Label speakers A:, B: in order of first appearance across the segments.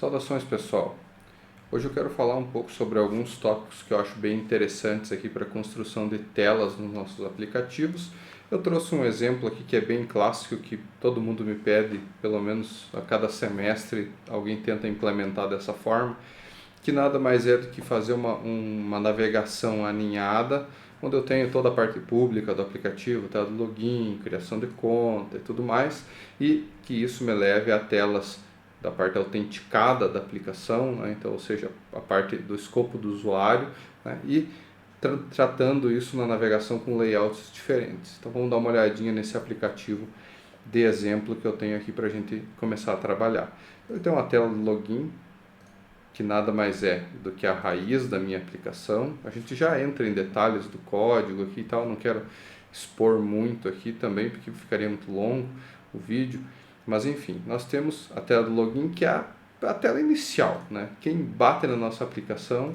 A: Saudações, pessoal! Hoje eu quero falar um pouco sobre alguns tópicos que eu acho bem interessantes aqui para a construção de telas nos nossos aplicativos. Eu trouxe um exemplo aqui que é bem clássico, que todo mundo me pede, pelo menos a cada semestre alguém tenta implementar dessa forma, que nada mais é do que fazer uma navegação aninhada, onde eu tenho toda a parte pública do aplicativo, tela do login, criação de conta e tudo mais, e que isso me leve a telas da parte autenticada da aplicação, né? Então, ou seja, a parte do escopo do usuário, né? E tratando isso na navegação com layouts diferentes. Então vamos dar uma olhadinha nesse aplicativo de exemplo que eu tenho aqui para a gente começar a trabalhar. Eu tenho uma tela do login, que nada mais é do que a raiz da minha aplicação. A gente já entra em detalhes do código aqui e tal, não quero expor muito aqui também, porque ficaria muito longo o vídeo. Mas enfim, nós temos a tela do login, que é a tela inicial, né? Quem bate na nossa aplicação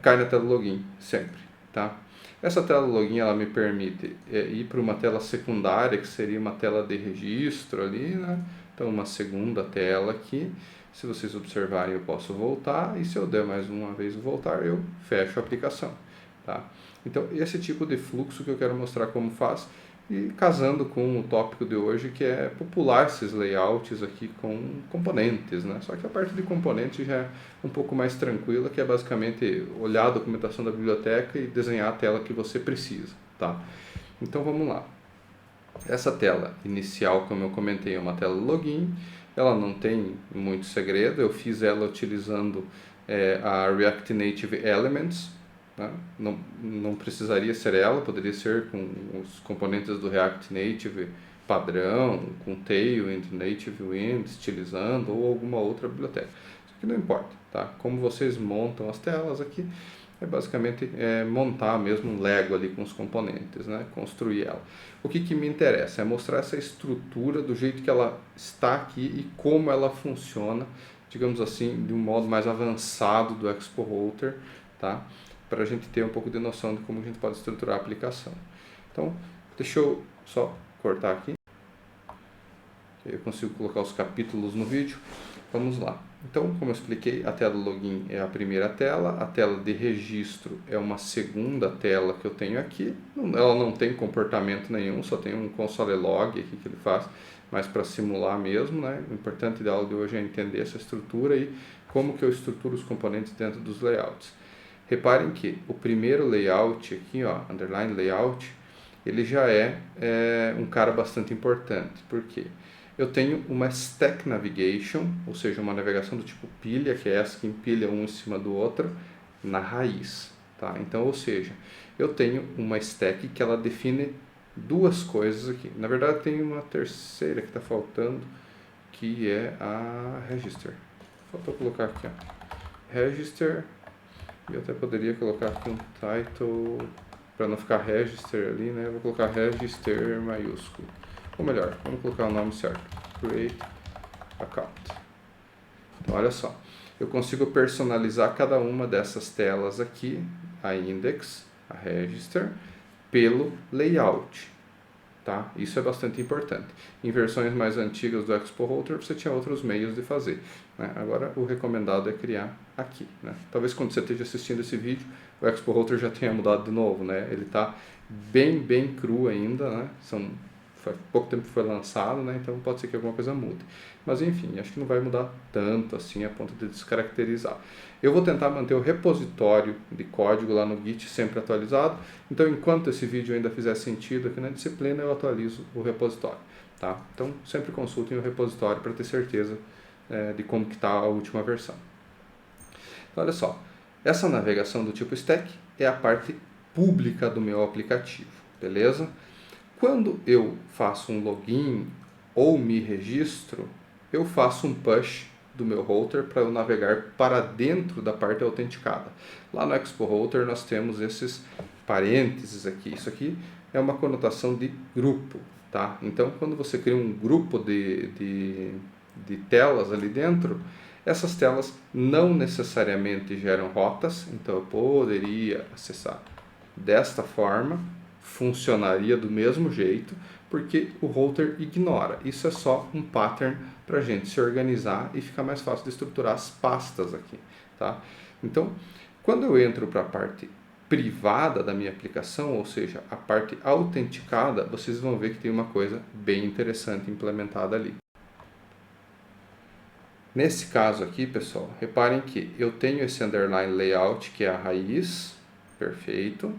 A: cai na tela do login, sempre, tá? Essa tela do login, ela me permite ir para uma tela secundária, que seria uma tela de registro ali, né? Então, uma segunda tela aqui. Se vocês observarem, eu posso voltar, e se eu der mais uma vez o voltar, eu fecho a aplicação, tá? Então, esse tipo de fluxo que eu quero mostrar como faz, e casando com o tópico de hoje, que é popular esses layouts aqui com componentes, né? Só que a parte de componentes já é um pouco mais tranquila, que é basicamente olhar a documentação da biblioteca e desenhar a tela que você precisa, tá? Então vamos lá. Essa tela inicial, como eu comentei, é uma tela login, ela não tem muito segredo, eu fiz ela utilizando a React Native Elements, né? Não precisaria ser ela, poderia ser com os componentes do React Native padrão, com Tailwind, Native Wind, estilizando ou alguma outra biblioteca. Isso aqui não importa, tá? Como vocês montam as telas aqui, é basicamente montar mesmo um Lego ali com os componentes, né? Construir ela. O que me interessa é mostrar essa estrutura do jeito que ela está aqui e como ela funciona, digamos assim, de um modo mais avançado do Expo Router, tá? Para a gente ter um pouco de noção de como a gente pode estruturar a aplicação. Então, deixa eu só cortar aqui. Eu consigo colocar os capítulos no vídeo. Vamos lá. Então, como eu expliquei, a tela do login é a primeira tela, a tela de registro é uma segunda tela que eu tenho aqui. Ela não tem comportamento nenhum, só tem um console log aqui que ele faz, mas para simular mesmo, né? O importante da aula de hoje é entender essa estrutura e como que eu estruturo os componentes dentro dos layouts. Reparem que o primeiro layout aqui, ó, underline layout, ele já é um cara bastante importante. Por quê? Eu tenho uma stack navigation, ou seja, uma navegação do tipo pilha, que é essa que empilha um em cima do outro, na raiz, tá? Então, ou seja, eu tenho uma stack que ela define duas coisas aqui. Na verdade, tem uma terceira que está faltando, que é a register. Faltou colocar aqui, ó, register. Eu até poderia colocar aqui um title, para não ficar register ali, né? Eu vou colocar register maiúsculo. Ou melhor, vamos colocar o nome certo. Create account. Então, olha só. Eu consigo personalizar cada uma dessas telas aqui, a index, a register, pelo layout. Tá? Isso é bastante importante. Em versões mais antigas do Expo Router, você tinha outros meios de fazer, né? Agora, o recomendado é criar aqui, né? Talvez quando você esteja assistindo esse vídeo, o Expo Router já tenha mudado de novo, né? Ele está bem cru ainda, né? Faz pouco tempo que foi lançado, né? Então pode ser que alguma coisa mude. Mas enfim, acho que não vai mudar tanto assim a ponto de descaracterizar. Eu vou tentar manter o repositório de código lá no Git sempre atualizado. Então, enquanto esse vídeo ainda fizer sentido aqui na disciplina, eu atualizo o repositório, tá? Então, sempre consultem o repositório para ter certeza de como que está a última versão. Então, olha só. Essa navegação do tipo stack é a parte pública do meu aplicativo, beleza? Quando eu faço um login ou me registro, eu faço um push do meu router para eu navegar para dentro da parte autenticada. Lá no Expo Router nós temos esses parênteses aqui. Isso aqui é uma conotação de grupo, tá? Então, quando você cria um grupo de telas ali dentro, essas telas não necessariamente geram rotas, então eu poderia acessar desta forma, funcionaria do mesmo jeito, porque o router ignora. Isso é só um pattern para a gente se organizar e ficar mais fácil de estruturar as pastas aqui, tá? Então, quando eu entro para a parte privada da minha aplicação, ou seja, a parte autenticada, vocês vão ver que tem uma coisa bem interessante implementada ali. Nesse caso aqui, pessoal, reparem que eu tenho esse underline layout, que é a raiz, perfeito.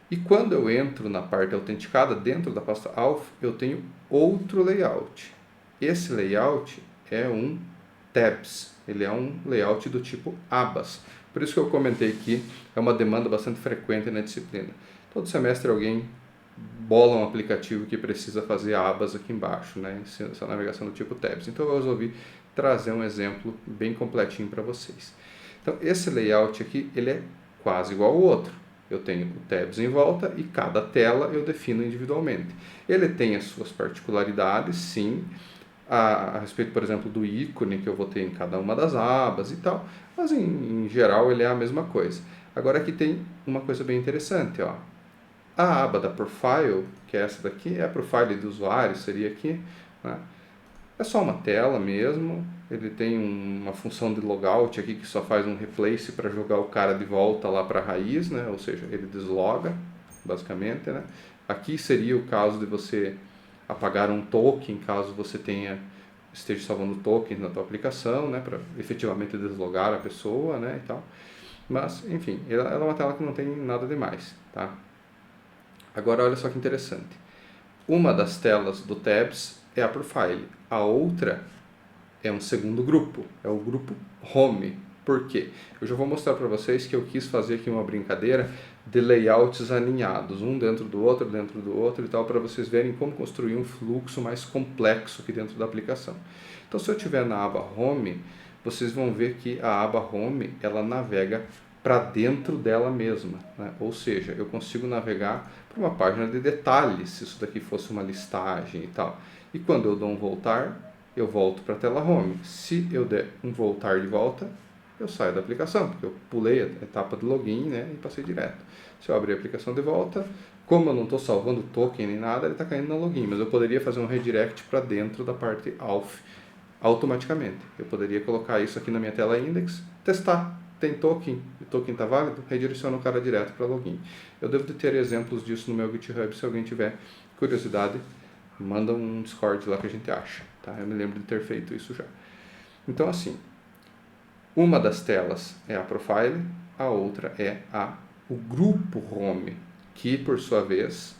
A: E quando eu entro na parte autenticada, dentro da pasta auth, eu tenho outro layout. Esse layout é um tabs, ele é um layout do tipo abas. Por isso que eu comentei que é uma demanda bastante frequente na disciplina. Todo semestre alguém bola um aplicativo que precisa fazer abas aqui embaixo, né? Essa navegação do tipo tabs. Então eu resolvi trazer um exemplo bem completinho para vocês. Então esse layout aqui, ele é quase igual ao outro. Eu tenho o tabs em volta e cada tela eu defino individualmente. Ele tem as suas particularidades, sim, a respeito, por exemplo, do ícone que eu vou ter em cada uma das abas e tal, mas em geral ele é a mesma coisa. Agora aqui tem uma coisa bem interessante, ó. A aba da Profile, que é essa daqui, é a Profile do usuário, seria aqui, né? É só uma tela mesmo, ele tem uma função de logout aqui que só faz um replace para jogar o cara de volta lá para a raiz, né? Ou seja, ele desloga, basicamente, né? Aqui seria o caso de você apagar um token, caso você esteja salvando tokens na tua aplicação, né? Para efetivamente deslogar a pessoa, né? E tal. Mas, enfim, ela é uma tela que não tem nada demais, tá? Agora, olha só que interessante. Uma das telas do Tabs é a Profile. A outra é um segundo grupo, é o grupo Home. Por quê? Eu já vou mostrar para vocês que eu quis fazer aqui uma brincadeira de layouts alinhados, um dentro do outro e tal, para vocês verem como construir um fluxo mais complexo aqui dentro da aplicação. Então, se eu estiver na aba Home, vocês vão ver que a aba Home, ela navega para dentro dela mesma, né? Ou seja, eu consigo navegar para uma página de detalhes, se isso daqui fosse uma listagem e tal. E quando eu dou um voltar, eu volto para a tela Home. Se eu der um voltar de volta, eu saio da aplicação, porque eu pulei a etapa de login, né, e passei direto. Se eu abrir a aplicação de volta, como eu não estou salvando token nem nada, ele está caindo no login, mas eu poderia fazer um redirect para dentro da parte auth automaticamente. Eu poderia colocar isso aqui na minha tela index, testar. Tem token, o token está válido, redireciona o cara direto para login. Eu devo de ter exemplos disso no meu GitHub, se alguém tiver curiosidade, manda um Discord lá que a gente acha, tá? Eu me lembro de ter feito isso já. Então, assim, uma das telas é a Profile, a outra é o grupo Home, que, por sua vez,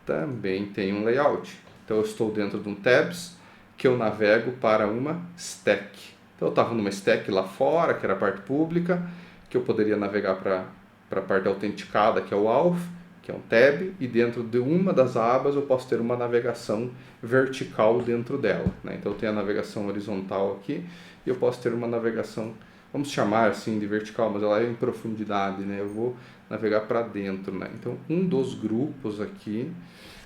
A: também tem um layout. Então, eu estou dentro de um Tabs, que eu navego para uma stack. Então, eu estava numa stack lá fora, que era a parte pública, que eu poderia navegar para a parte autenticada, que é o auth, que é um tab, e dentro de uma das abas eu posso ter uma navegação vertical dentro dela, né? Então eu tenho a navegação horizontal aqui e eu posso ter uma navegação, vamos chamar assim de vertical, mas ela é em profundidade, né? Eu vou navegar para dentro, né? Então um dos grupos aqui,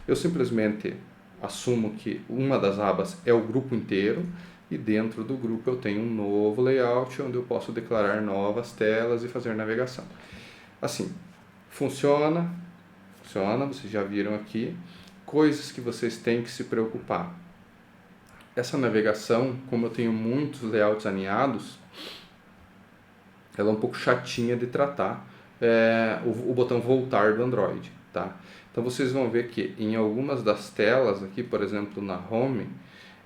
A: eu simplesmente assumo que uma das abas é o grupo inteiro e dentro do grupo eu tenho um novo layout onde eu posso declarar novas telas e fazer navegação. Assim, funciona, vocês já viram aqui, coisas que vocês têm que se preocupar. Essa navegação, como eu tenho muitos layouts alinhados, ela é um pouco chatinha de tratar, o botão voltar do Android, tá? Então vocês vão ver que em algumas das telas aqui, por exemplo na Home,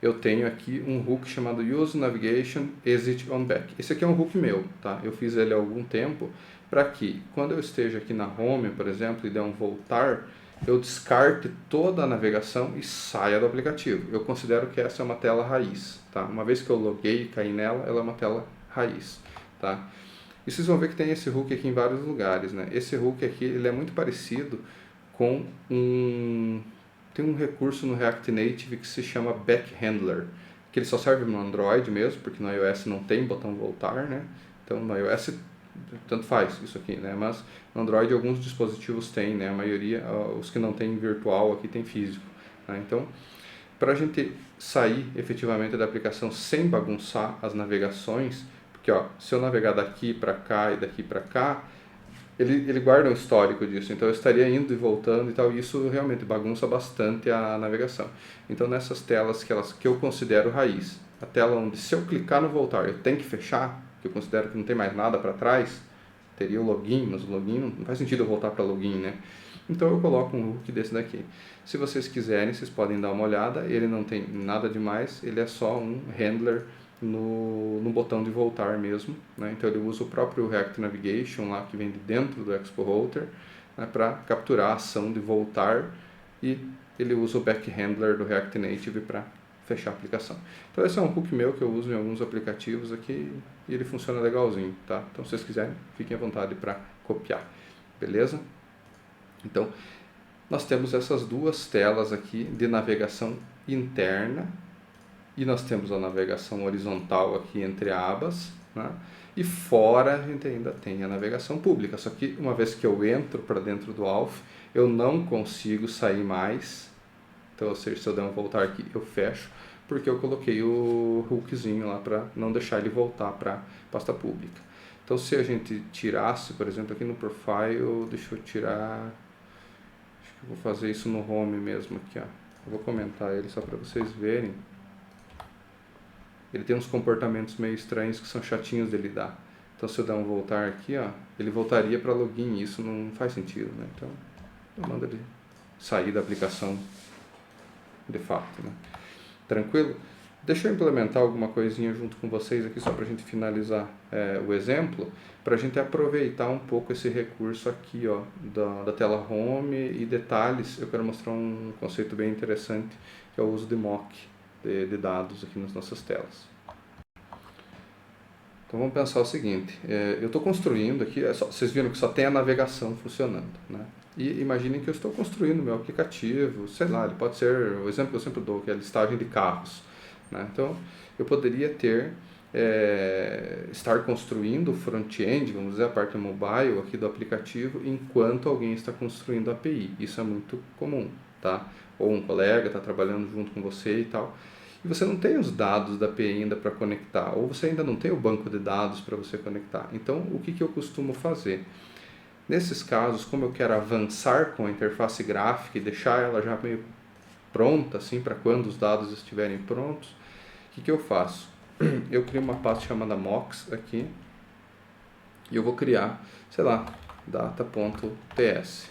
A: eu tenho aqui um hook chamado Use Navigation Exit on Back. Esse aqui é um hook meu, tá? Eu fiz ele há algum tempo para que, quando eu esteja aqui na Home, por exemplo, e der um voltar, eu descarte toda a navegação e saia do aplicativo. Eu considero que essa é uma tela raiz, tá? Uma vez que eu loguei e caí nela, ela é uma tela raiz, tá? E vocês vão ver que tem esse hook aqui em vários lugares, né? Esse hook aqui, ele é muito parecido com tem um recurso no React Native que se chama Backhandler, que ele só serve no Android mesmo, porque no iOS não tem botão voltar, né? Então no iOS tanto faz isso aqui, né? Mas no Android alguns dispositivos têm, né? A maioria, os que não tem virtual aqui tem físico, né? Então, para a gente sair efetivamente da aplicação sem bagunçar as navegações, porque ó, se eu navegar daqui para cá e daqui para cá, ele guarda um histórico disso, então eu estaria indo e voltando e tal, e isso realmente bagunça bastante a navegação. Então nessas telas que eu considero raiz, a tela onde se eu clicar no voltar eu tenho que fechar, que eu considero que não tem mais nada para trás, teria o login, mas o login não faz sentido eu voltar para login, né? Então eu coloco um hook desse daqui. Se vocês quiserem, vocês podem dar uma olhada, ele não tem nada demais, ele é só um handler no botão de voltar mesmo, né? Então ele usa o próprio React Navigation lá que vem de dentro do Expo Router, né, para capturar a ação de voltar, e ele usa o back handler do React Native para fechar a aplicação. Então esse é um hook meu que eu uso em alguns aplicativos aqui e ele funciona legalzinho, tá? Então se vocês quiserem, fiquem à vontade para copiar, beleza? Então nós temos essas duas telas aqui de navegação interna, e nós temos a navegação horizontal aqui entre abas, né? E fora a gente ainda tem a navegação pública, só que uma vez que eu entro para dentro do Alf, eu não consigo sair mais. Então, ou seja, se eu der um voltar aqui, eu fecho, porque eu coloquei o hookzinho lá para não deixar ele voltar para a pasta pública. Então, se a gente tirasse, por exemplo, aqui no Profile, deixa eu tirar, acho que eu vou fazer isso no Home mesmo aqui, ó. Eu vou comentar ele só para vocês verem. Ele tem uns comportamentos meio estranhos que são chatinhos de lidar. Então, se eu der um voltar aqui, ó, ele voltaria para login, e isso não faz sentido, né? Então, eu mando ele sair da aplicação de fato, né? Tranquilo? Deixa eu implementar alguma coisinha junto com vocês aqui, só para a gente finalizar o exemplo, para a gente aproveitar um pouco esse recurso aqui, ó, da tela Home e detalhes. Eu quero mostrar um conceito bem interessante, que é o uso de mock de dados aqui nas nossas telas. Então vamos pensar o seguinte, eu estou construindo aqui, vocês viram que só tem a navegação funcionando, né? E imaginem que eu estou construindo meu aplicativo, sei lá, ele pode ser, o exemplo que eu sempre dou, que é a listagem de carros, né? Então eu poderia estar construindo o front-end, vamos dizer, a parte mobile aqui do aplicativo, enquanto alguém está construindo a API. Isso é muito comum, tá? Ou um colega está trabalhando junto com você e tal, e você não tem os dados da API ainda para conectar, ou você ainda não tem o banco de dados para você conectar. Então, o que eu costumo fazer? Nesses casos, como eu quero avançar com a interface gráfica e deixar ela já meio pronta, assim, para quando os dados estiverem prontos, o que eu faço? Eu crio uma pasta chamada mocks aqui, e eu vou criar, sei lá, data.ts.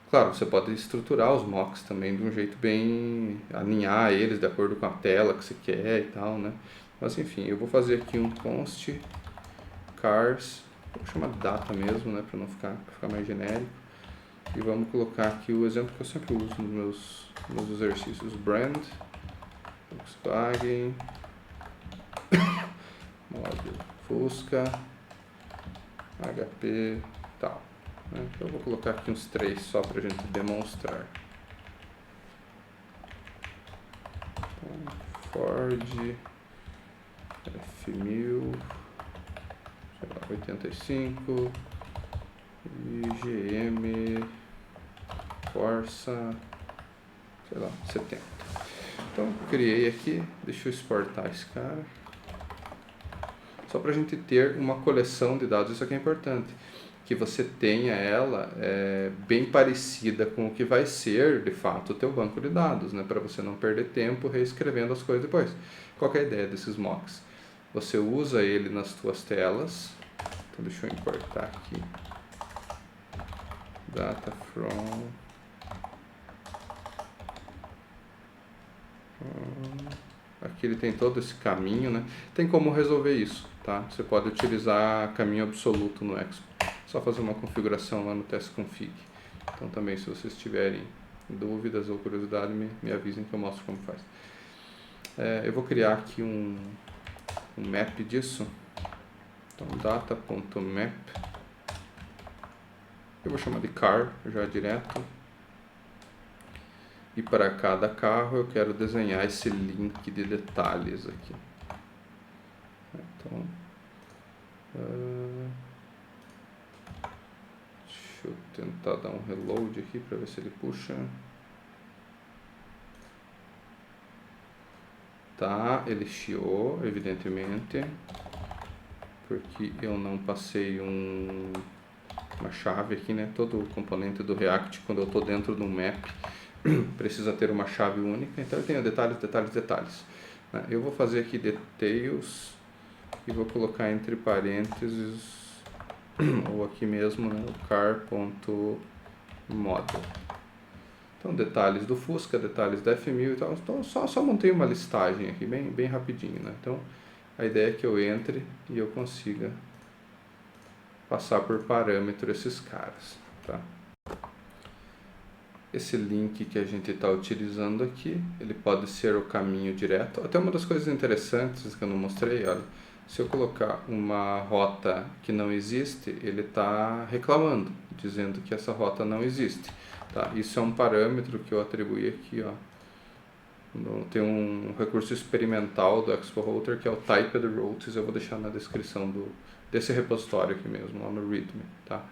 A: Claro, você pode estruturar os mocks também de um jeito bem, alinhar eles de acordo com a tela que você quer e tal, né? Mas enfim, eu vou fazer aqui um const cars, vou chamar de data mesmo, né, para não ficar mais genérico. E vamos colocar aqui o exemplo que eu sempre uso nos meus exercícios: brand, Volkswagen, model Fusca, HP, tal. Então eu vou colocar aqui uns 3 só para a gente demonstrar. Então, Ford F1000, sei lá, 85, e GM Corsa, sei lá, 70. Então eu criei aqui, deixa eu exportar esse cara, só para a gente ter uma coleção de dados. Isso aqui é importante, que você tenha ela bem parecida com o que vai ser de fato o teu banco de dados, né? Para você não perder tempo reescrevendo as coisas depois. Qual que é a ideia desses mocks? Você usa ele nas tuas telas. Então deixa eu importar aqui, data from, aqui ele tem todo esse caminho, né? Tem como resolver isso, tá? Você pode utilizar caminho absoluto no Expo. Só fazer uma configuração lá no test config. Então também, se vocês tiverem dúvidas ou curiosidade, me avisem que eu mostro como faz. Eu vou criar aqui um map disso. Então data.map, eu vou chamar de car já direto, e para cada carro eu quero desenhar esse link de detalhes aqui. Então deixa eu tentar dar um reload aqui para ver se ele puxa. Tá, ele chiou, evidentemente. porque eu não passei uma chave aqui, né? Todo componente do React, quando eu estou dentro de um map, precisa ter uma chave única, então eu tenho detalhes, detalhes, detalhes. Né? Eu vou fazer aqui details e vou colocar entre parênteses, ou aqui mesmo, né? O car.model. Então, detalhes do Fusca, detalhes da F1000 e tal. Então, só montei uma listagem aqui, bem rapidinho, né? Então, a ideia é que eu entre e eu consiga passar por parâmetro esses caras, tá? Esse link que a gente está utilizando aqui, ele pode ser o caminho direto. Até uma das coisas interessantes que eu não mostrei, olha, se eu colocar uma rota que não existe, ele está reclamando, dizendo que essa rota não existe. Tá? Isso é um parâmetro que eu atribuí aqui, ó. Tem um recurso experimental do Expo Router que é o Typed Routes, eu vou deixar na descrição desse repositório aqui mesmo, lá no README, tá?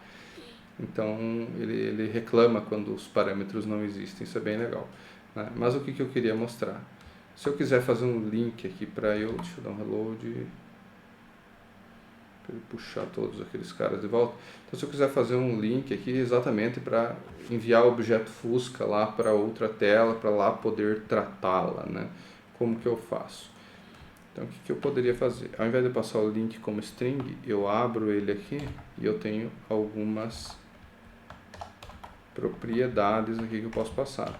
A: Então ele reclama quando os parâmetros não existem, isso é bem legal, né? Mas o que eu queria mostrar? Se eu quiser fazer um link aqui para deixa eu dar um reload, para ele puxar todos aqueles caras de volta. Então se eu quiser fazer um link aqui exatamente para enviar o objeto Fusca lá para outra tela, para lá poder tratá-la, né? Como que eu faço? Então o que eu poderia fazer? Ao invés de passar o link como string, eu abro ele aqui e eu tenho algumas propriedades aqui que eu posso passar,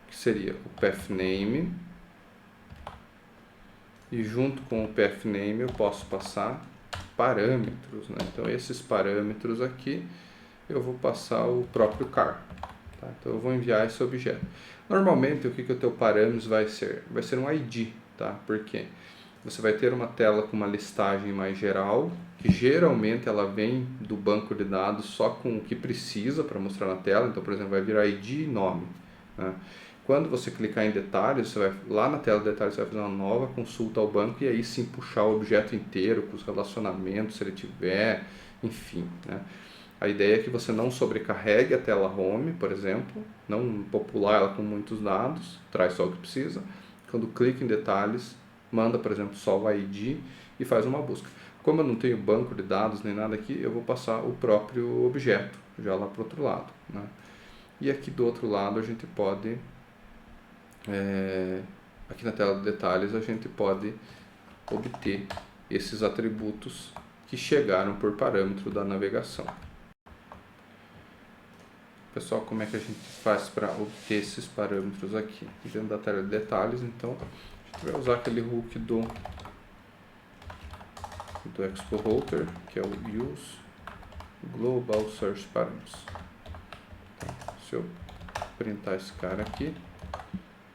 A: que seria o pathname, e junto com o pathname eu posso passar parâmetros, né? Então esses parâmetros aqui eu vou passar o próprio car, tá? Então eu vou enviar esse objeto. Normalmente o que o teu parâmetros vai ser? Vai ser um ID, tá? Porque você vai ter uma tela com uma listagem mais geral, que geralmente ela vem do banco de dados só com o que precisa para mostrar na tela. Então, por exemplo, vai vir ID e nome, né? Quando você clicar em detalhes, você vai lá na tela de detalhes, você vai fazer uma nova consulta ao banco e aí sim puxar o objeto inteiro com os relacionamentos, se ele tiver, enfim, né? A ideia é que você não sobrecarregue a tela home, por exemplo, não popular ela com muitos dados, traz só o que precisa. Quando clica em detalhes, manda, por exemplo, só o ID e faz uma busca. Como eu não tenho banco de dados nem nada aqui, eu vou passar o próprio objeto, já lá para o outro lado, né? E aqui do outro lado a gente pode, aqui na tela de detalhes, a gente pode obter esses atributos que chegaram por parâmetro da navegação. Pessoal, como é que a gente faz para obter esses parâmetros aqui? Dentro da tela de detalhes, então, a gente vai usar aquele hook do Expo Router, que é o Use Global Search Params. Então, se eu printar esse cara aqui,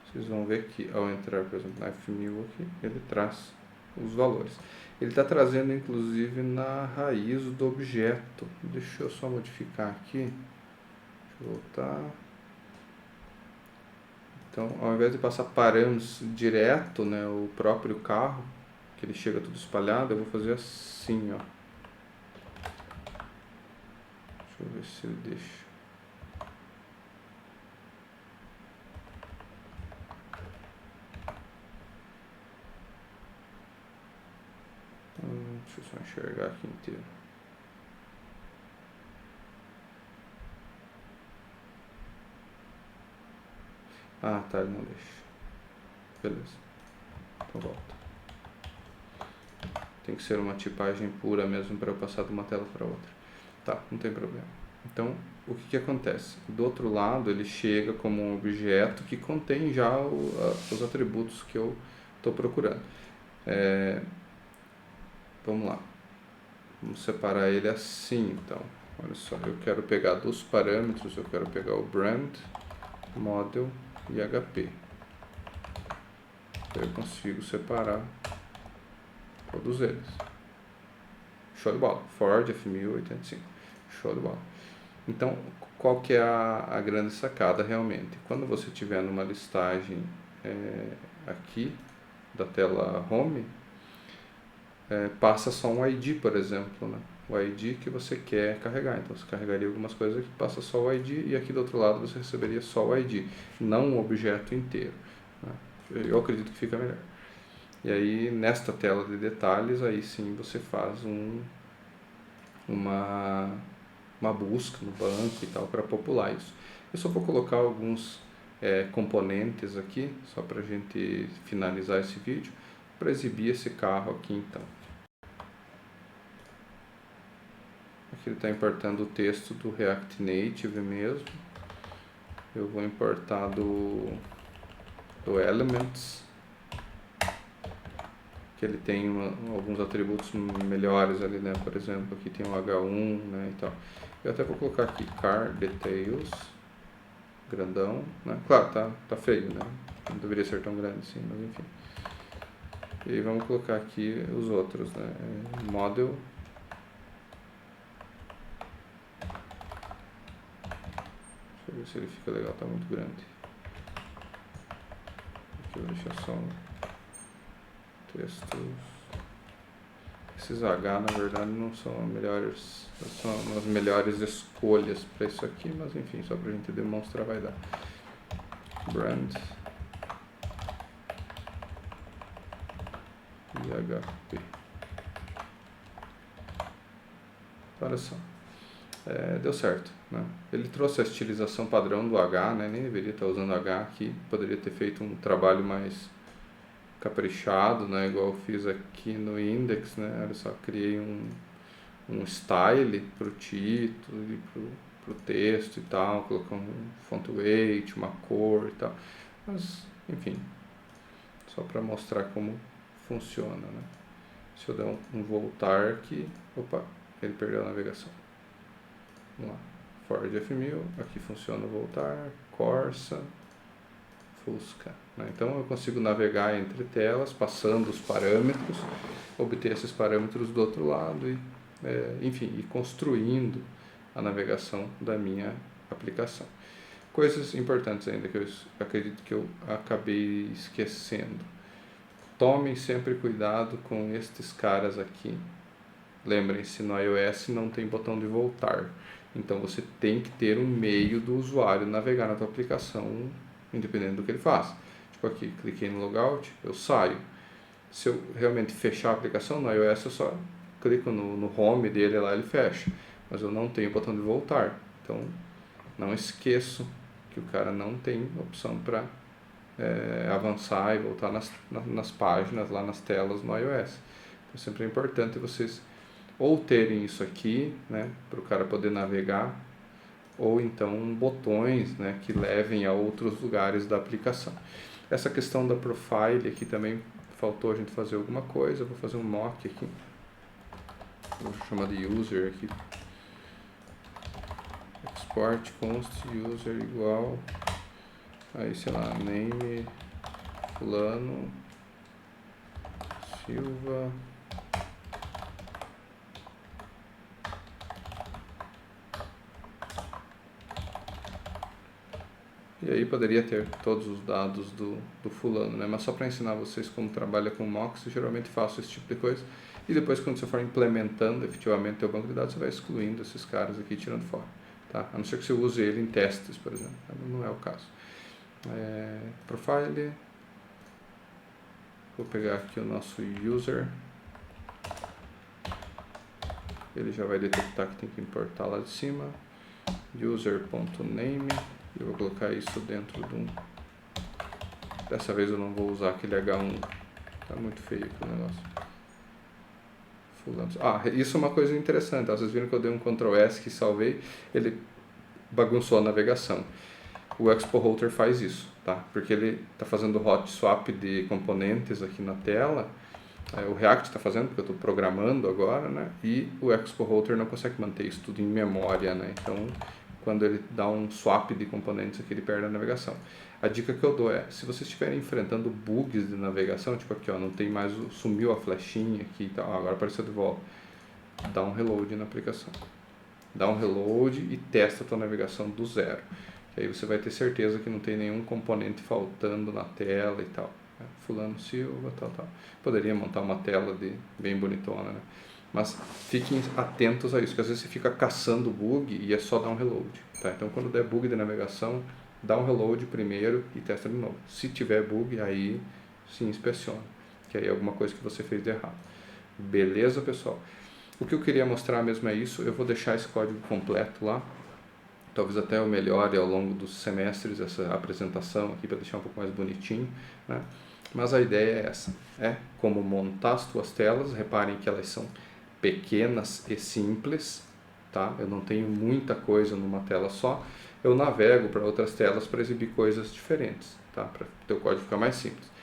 A: vocês vão ver que ao entrar, por exemplo, na F1000 aqui, ele traz os valores. Ele está trazendo, inclusive, na raiz do objeto. Deixa eu só modificar aqui. Deixa eu voltar. Então, ao invés de passar parâmetros direto, né, o próprio carro, que ele chega tudo espalhado, eu vou fazer assim, ó. Deixa eu ver se ele deixa. Deixa eu só enxergar aqui inteiro. Ah, tá, ele não deixa. Beleza. Então volta. Tem que ser uma tipagem pura mesmo para eu passar de uma tela para outra. Tá, não tem problema. Então, o que acontece? Do outro lado, ele chega como um objeto que contém já os atributos que eu estou procurando. Vamos lá. Vamos separar ele assim, então. Olha só, eu quero pegar dos parâmetros, eu quero pegar o brand, model e HP. Eu consigo separar todos eles. Show de bola. Ford F1085. Show de bola. Então, qual que é a grande sacada realmente? Quando você estiver numa listagem aqui da tela Home, passa só um ID, por exemplo, né? O ID que você quer carregar. Então, você carregaria algumas coisas aqui, passa só o ID, e aqui do outro lado você receberia só o ID, não o objeto inteiro, né? Eu acredito que fica melhor. E aí, nesta tela de detalhes, aí sim você faz uma, uma busca no banco e tal para popular isso. Eu só vou colocar alguns componentes aqui, só para a gente finalizar esse vídeo, para exibir esse carro aqui então. Aqui ele está importando o texto do React Native mesmo. Eu vou importar do Elements, que ele tem alguns atributos melhores ali, né? Por exemplo, aqui tem o H1, né, e tal. Eu até vou colocar aqui Car Details, grandão, né? Claro, tá feio, né? Não deveria ser tão grande assim, mas enfim. E aí vamos colocar aqui os outros, né? Model. Deixa eu ver se ele fica legal, tá muito grande. Aqui eu vou deixar só textos. Esses H na verdade não são as melhores escolhas para isso aqui, mas enfim, só para a gente demonstrar vai dar. Brand PHP. Olha só, deu certo, né? Ele trouxe a estilização padrão do H, né? Nem deveria estar usando H aqui, poderia ter feito um trabalho mais caprichado, né? Igual eu fiz aqui no index, né? Olha só, criei um style para o título e para o texto e tal, colocar um font weight, uma cor e tal, mas enfim, só para mostrar como funciona, né? Se eu der um voltar aqui, opa, ele perdeu a navegação. Vamos lá, Ford F1000, aqui funciona o voltar, Corsa, Fusca, né? Então eu consigo navegar entre telas, passando os parâmetros, obter esses parâmetros do outro lado e, enfim, ir construindo a navegação da minha aplicação. Coisas importantes ainda que eu acredito que eu acabei esquecendo. Tomem sempre cuidado com estes caras aqui. Lembrem-se, no iOS não tem botão de voltar. Então você tem que ter um meio do usuário navegar na tua aplicação, independente do que ele faça. Tipo aqui, cliquei no logout, eu saio. Se eu realmente fechar a aplicação no iOS, eu só clico no home dele lá, ele fecha. Mas eu não tenho botão de voltar. Então não esqueço que o cara não tem opção para avançar e voltar nas páginas, lá nas telas no iOS. Então sempre é importante vocês ou terem isso aqui, né, para o cara poder navegar, ou então botões, né, que levem a outros lugares da aplicação. Essa questão da profile aqui também faltou a gente fazer alguma coisa. Eu vou fazer um mock aqui, vou chamar de user aqui, export const user igual, aí sei lá, name fulano Silva, e aí poderia ter todos os dados do fulano, né? Mas só para ensinar vocês como trabalha com mocks, eu geralmente faço esse tipo de coisa. E depois, quando você for implementando efetivamente o teu banco de dados, você vai excluindo esses caras aqui, tirando fora, tá? A não ser que você use ele em testes, por exemplo. Não é o caso. Profile. Vou pegar aqui o nosso user. Ele já vai detectar que tem que importar lá de cima. User.name. Eu vou colocar isso dentro de um... Dessa vez eu não vou usar aquele H1. Tá muito feio aqui o negócio. Fulano. Isso é uma coisa interessante. Vocês viram que eu dei um Ctrl S que salvei. Ele bagunçou a navegação. O Expo Router faz isso, tá? Porque ele está fazendo hot swap de componentes aqui na tela. O React está fazendo, porque eu estou programando agora, né? E o Expo Router não consegue manter isso tudo em memória, né? Então, quando ele dá um swap de componentes aqui, ele perde a navegação. A dica que eu dou é, se vocês estiverem enfrentando bugs de navegação, tipo aqui, ó, não tem mais, sumiu a flechinha aqui e tal, agora apareceu de volta, dá um reload na aplicação. Dá um reload e testa a tua navegação do zero. Que aí você vai ter certeza que não tem nenhum componente faltando na tela e tal. Fulano Silva, tal. Poderia montar uma tela bem bonitona, né? Mas fiquem atentos a isso, porque às vezes você fica caçando bug e é só dar um reload, tá? Então quando der bug de navegação, dá um reload primeiro e testa de novo. Se tiver bug, aí se inspeciona, que que aí é alguma coisa que você fez de errado. Beleza, pessoal? O que eu queria mostrar mesmo é isso. Eu vou deixar esse código completo lá. Talvez até eu melhore ao longo dos semestres essa apresentação aqui para deixar um pouco mais bonitinho, né? Mas a ideia é essa, é como montar as tuas telas. Reparem que elas são pequenas e simples, tá? Eu não tenho muita coisa numa tela só. Eu navego para outras telas para exibir coisas diferentes, tá? Para o teu código ficar mais simples.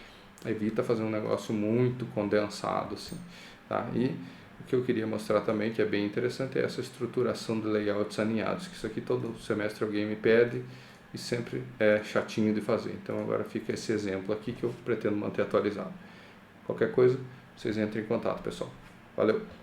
A: Evita fazer um negócio muito condensado, assim, tá? E o que eu queria mostrar também, que é bem interessante, é essa estruturação de layouts alinhados, que isso aqui todo semestre alguém me pede e sempre é chatinho de fazer. Então agora fica esse exemplo aqui que eu pretendo manter atualizado. Qualquer coisa, vocês entrem em contato, pessoal. Valeu!